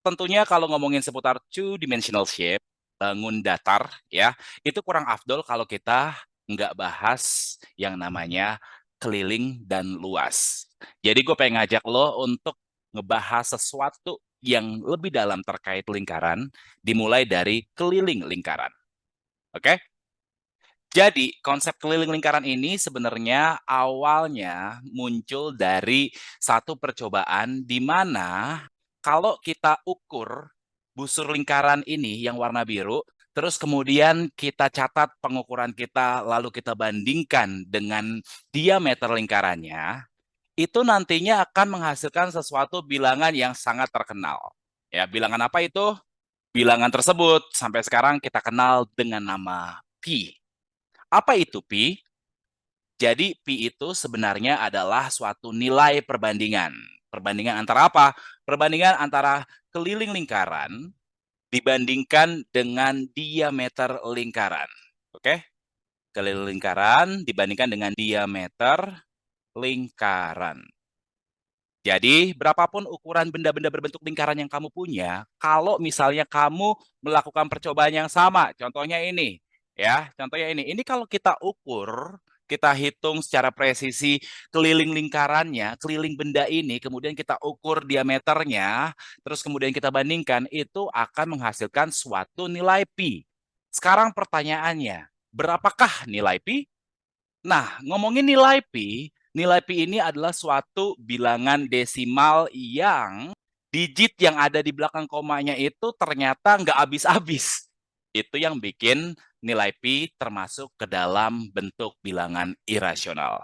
tentunya kalau ngomongin seputar two-dimensional shape, bangun datar, ya, itu kurang afdol kalau kita nggak bahas yang namanya keliling dan luas. Jadi gue pengen ngajak lo untuk ngebahas sesuatu yang lebih dalam terkait lingkaran, dimulai dari keliling lingkaran. Oke? Jadi, konsep keliling lingkaran ini sebenarnya awalnya muncul dari satu percobaan di mana kalau kita ukur busur lingkaran ini yang warna biru, terus kemudian kita catat pengukuran kita, lalu kita bandingkan dengan diameter lingkarannya, itu nantinya akan menghasilkan sesuatu bilangan yang sangat terkenal. Ya, bilangan apa itu? Bilangan tersebut sampai sekarang kita kenal dengan nama pi. Apa itu pi? Jadi pi itu sebenarnya adalah suatu nilai perbandingan. Perbandingan antara apa? Perbandingan antara keliling lingkaran dibandingkan dengan diameter lingkaran. Oke? Keliling lingkaran dibandingkan dengan diameter lingkaran. Jadi, berapapun ukuran benda-benda berbentuk lingkaran yang kamu punya, kalau misalnya kamu melakukan percobaan yang sama, contohnya ini, ya, contohnya ini kalau kita ukur, kita hitung secara presisi keliling lingkarannya, keliling benda ini, kemudian kita ukur diameternya, terus kemudian kita bandingkan, itu akan menghasilkan suatu nilai pi. Sekarang pertanyaannya, berapakah nilai pi? Nah, ngomongin nilai pi ini adalah suatu bilangan desimal yang digit yang ada di belakang komanya itu ternyata nggak habis-habis. Itu yang bikin nilai pi termasuk ke dalam bentuk bilangan irasional.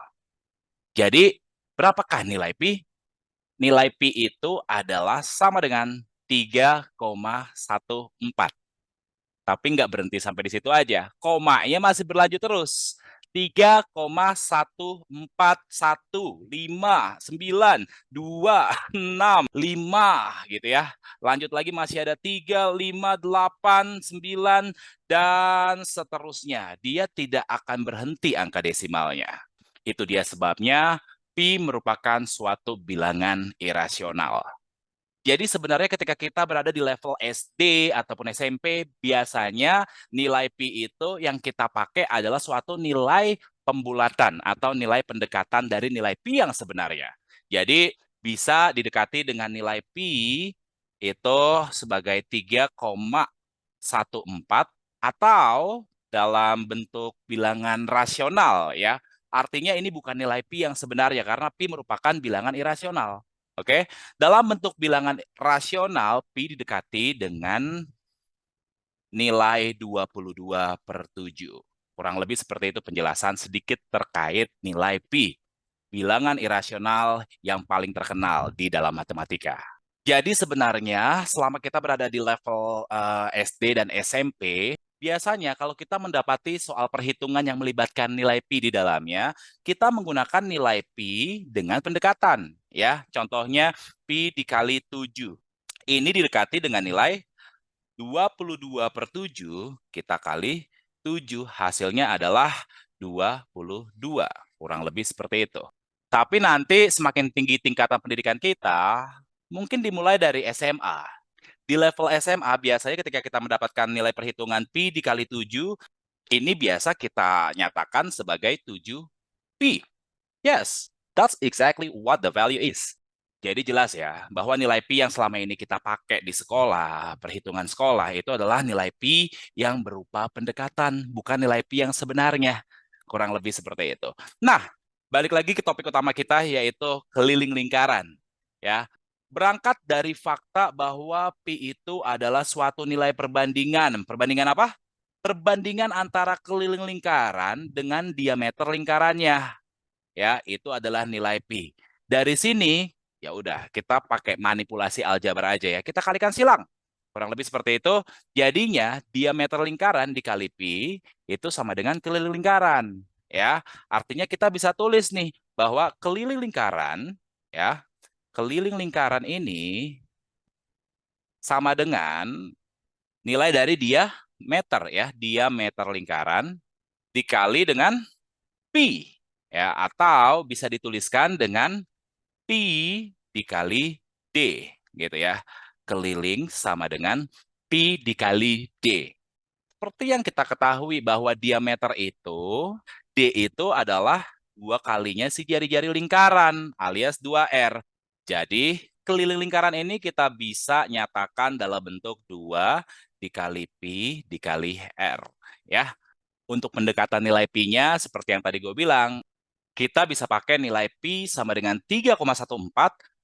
Jadi, berapakah nilai pi? Nilai pi itu adalah sama dengan 3,14. Tapi nggak berhenti sampai di situ aja. Komanya masih berlanjut terus. 3,1415925 gitu ya. Lanjut lagi masih ada 3,5,8,9 dan seterusnya. Dia tidak akan berhenti angka desimalnya. Itu dia sebabnya pi merupakan suatu bilangan irasional. Jadi sebenarnya ketika kita berada di level SD ataupun SMP, biasanya nilai pi itu yang kita pakai adalah suatu nilai pembulatan atau nilai pendekatan dari nilai pi yang sebenarnya. Jadi bisa didekati dengan nilai pi itu sebagai 3,14 atau dalam bentuk bilangan rasional ya. Artinya ini bukan nilai pi yang sebenarnya karena pi merupakan bilangan irasional. Oke, dalam bentuk bilangan rasional, pi didekati dengan nilai 22/7. Kurang lebih seperti itu penjelasan sedikit terkait nilai pi, bilangan irasional yang paling terkenal di dalam matematika. Jadi sebenarnya selama kita berada di level SD dan SMP, biasanya kalau kita mendapati soal perhitungan yang melibatkan nilai pi di dalamnya, kita menggunakan nilai pi dengan pendekatan. Ya, contohnya pi dikali 7. Ini didekati dengan nilai 22/7 kita kali 7. Hasilnya adalah 22. Kurang lebih seperti itu. Tapi nanti semakin tinggi tingkatan pendidikan kita, mungkin dimulai dari SMA. Di level SMA, biasanya ketika kita mendapatkan nilai perhitungan pi dikali 7, ini biasa kita nyatakan sebagai 7 pi. Yes, that's exactly what the value is. Jadi jelas ya, bahwa nilai pi yang selama ini kita pakai di sekolah, perhitungan sekolah, itu adalah nilai pi yang berupa pendekatan, bukan nilai pi yang sebenarnya. Kurang lebih seperti itu. Nah, balik lagi ke topik utama kita, yaitu keliling lingkaran. Ya, berangkat dari fakta bahwa pi itu adalah suatu nilai perbandingan. Perbandingan apa? Perbandingan antara keliling lingkaran dengan diameter lingkarannya. Ya, itu adalah nilai pi. Dari sini, ya udah, kita pakai manipulasi aljabar aja ya. Kita kalikan silang. Kurang lebih seperti itu. Jadinya diameter lingkaran dikali pi itu sama dengan keliling lingkaran. Ya, artinya kita bisa tulis nih bahwa keliling lingkaran, ya, keliling lingkaran ini sama dengan nilai dari diameter ya, diameter lingkaran dikali dengan pi ya, atau bisa dituliskan dengan pi dikali d gitu ya. keliling sama dengan pi dikali D. Seperti yang kita ketahui bahwa diameter itu, D itu adalah 2 kalinya si jari-jari lingkaran alias 2R. Jadi keliling lingkaran ini kita bisa nyatakan dalam bentuk 2 dikali pi dikali R. Ya, untuk pendekatan nilai pi-nya seperti yang tadi gue bilang, kita bisa pakai nilai pi sama dengan 3,14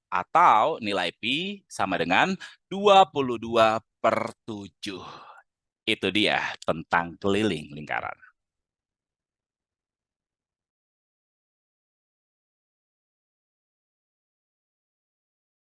atau nilai pi sama dengan 22/7. Itu dia tentang keliling lingkaran.